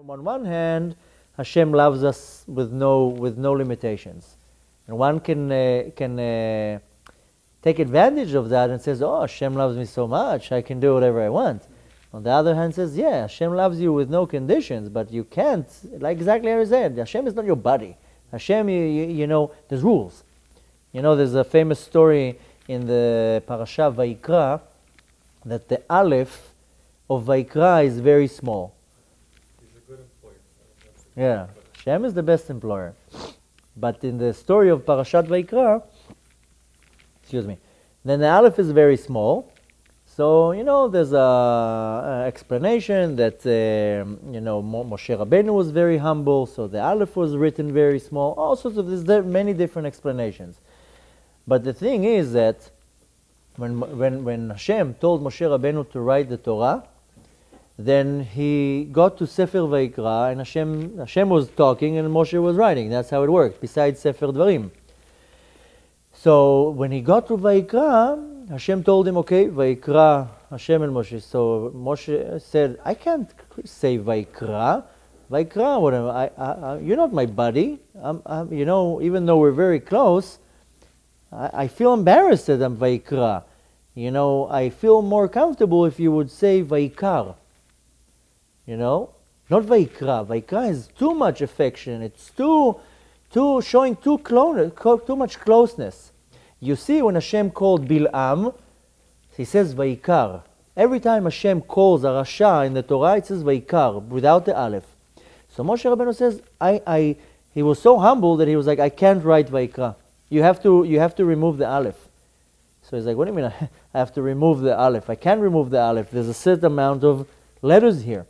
On one hand, Hashem loves us with no limitations, and one can take advantage of that and says, "Oh, Hashem loves me so much, I can do whatever I want." On the other hand, says, "Yeah, Hashem loves you with no conditions, but you can't." Like exactly as I said, Hashem is not your buddy. Hashem, you know, there's rules. You know, there's a famous story in the parasha Vayikra that the Aleph of Vayikra is very small. He's a good employer. Yeah, Hashem is the best employer. But in the story of Parashat Vayikra, then the Aleph is very small. So, you know, there's a explanation that, you know, Moshe Rabbeinu was very humble, so the Aleph was written very small. All sorts of, there's many different explanations. But the thing is that when Hashem told Moshe Rabbeinu to write the Torah, then he got to Sefer Vayikra, and Hashem was talking and Moshe was writing. That's how it worked, besides Sefer Dvarim. So when he got to Vayikra, Hashem told him, okay, Vayikra, Hashem and Moshe. So Moshe said, I can't say Vayikra. Vayikra, whatever. You're not my buddy. You know, even though we're very close, I feel embarrassed that I'm Vayikra. You know, I feel more comfortable if you would say Vayikar. You know, not Vayikra. Vayikra is too much affection. It's showing too much closeness. You see, when Hashem called Bil'am, he says Vayikar. Every time Hashem calls a Rasha in the Torah, it says Vayikar, without the Aleph. So Moshe Rabbeinu says, he was so humble that he was like, I can't write Vayikra. You have to remove the Aleph. So he's like, what do you mean I have to remove the Aleph? I can't remove the Aleph. There's a certain amount of letters here.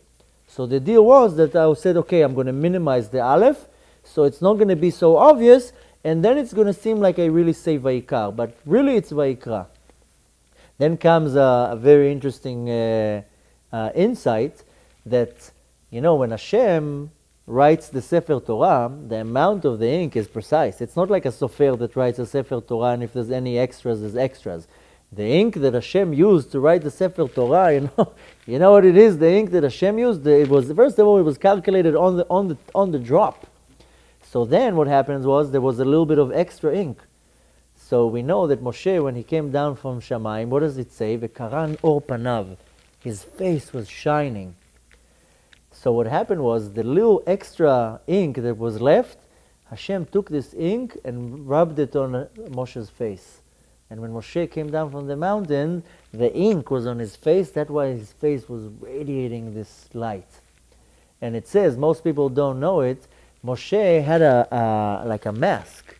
So the deal was that I said, okay, I'm going to minimize the Aleph, so it's not going to be so obvious, and then it's going to seem like I really say Vayikar, but really it's Vayikra. Then comes a very interesting insight that, you know, when Hashem writes the Sefer Torah, the amount of the ink is precise. It's not like a sofer that writes a Sefer Torah, and if there's any extras, there's extras. The ink that Hashem used to write the Sefer Torah, you know what it is? The ink that Hashem used, it was, first of all, it was calculated on the drop. So then what happens was there was a little bit of extra ink. So we know that Moshe, when he came down from Shamayim, what does it say? V'karan or panav. His face was shining. So what happened was the little extra ink that was left, Hashem took this ink and rubbed it on Moshe's face. And when Moshe came down from the mountain, the ink was on his face. That's why his face was radiating this light. And it says, most people don't know it, Moshe had like a mask,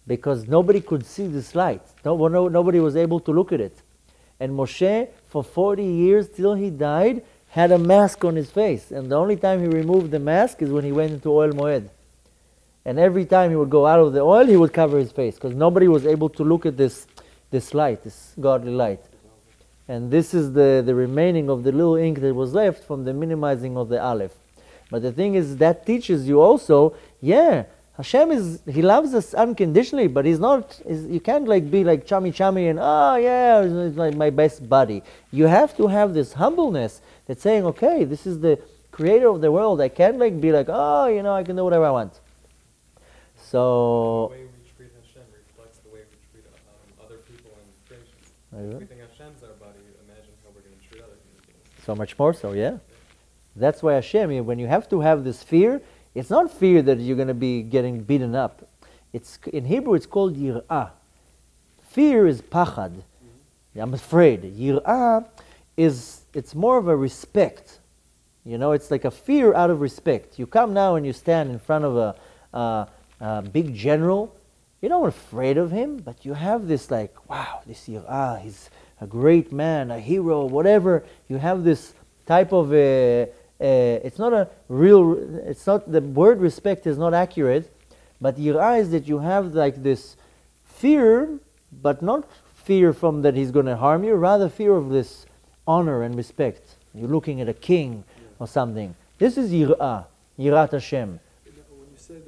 because nobody could see this light. Nobody was able to look at it. And Moshe, for 40 years till he died, had a mask on his face. And the only time he removed the mask is when he went into Oel Moed. And every time he would go out of the oil, he would cover his face, because nobody was able to look at this light, this godly light. And this is the remaining of the little ink that was left from the minimizing of the Aleph. But the thing is, that teaches you also, yeah, Hashem He loves us unconditionally, but He's not, you can't like be like chummy and, oh yeah, it's like my best buddy. You have to have this humbleness that's saying, okay, this is the creator of the world. I can't like be like, oh, you know, I can do whatever I want. So the way we treat Hashem reflects the way we treat other people and creation. If we think Hashem's our buddy, imagine how we're going to treat other human beings. So much more so, yeah. That's why Hashem, when you have to have this fear, it's not fear that you're going to be getting beaten up. It's in Hebrew, it's called yir'ah. Fear is pachad. I'm afraid. Yir'ah it's more of a respect. You know, it's like a fear out of respect. You come now and you stand in front of a big general. You're not afraid of him, but you have this like, wow, this yir'ah, he's a great man, a hero, whatever. You have this type of it's not a real, it's not, the word respect is not accurate, but yir'ah is that you have like this fear, but not fear from that he's going to harm you, rather fear of this honor and respect. You're looking at a king or something. This is yir'ah, yirat Hashem. When you said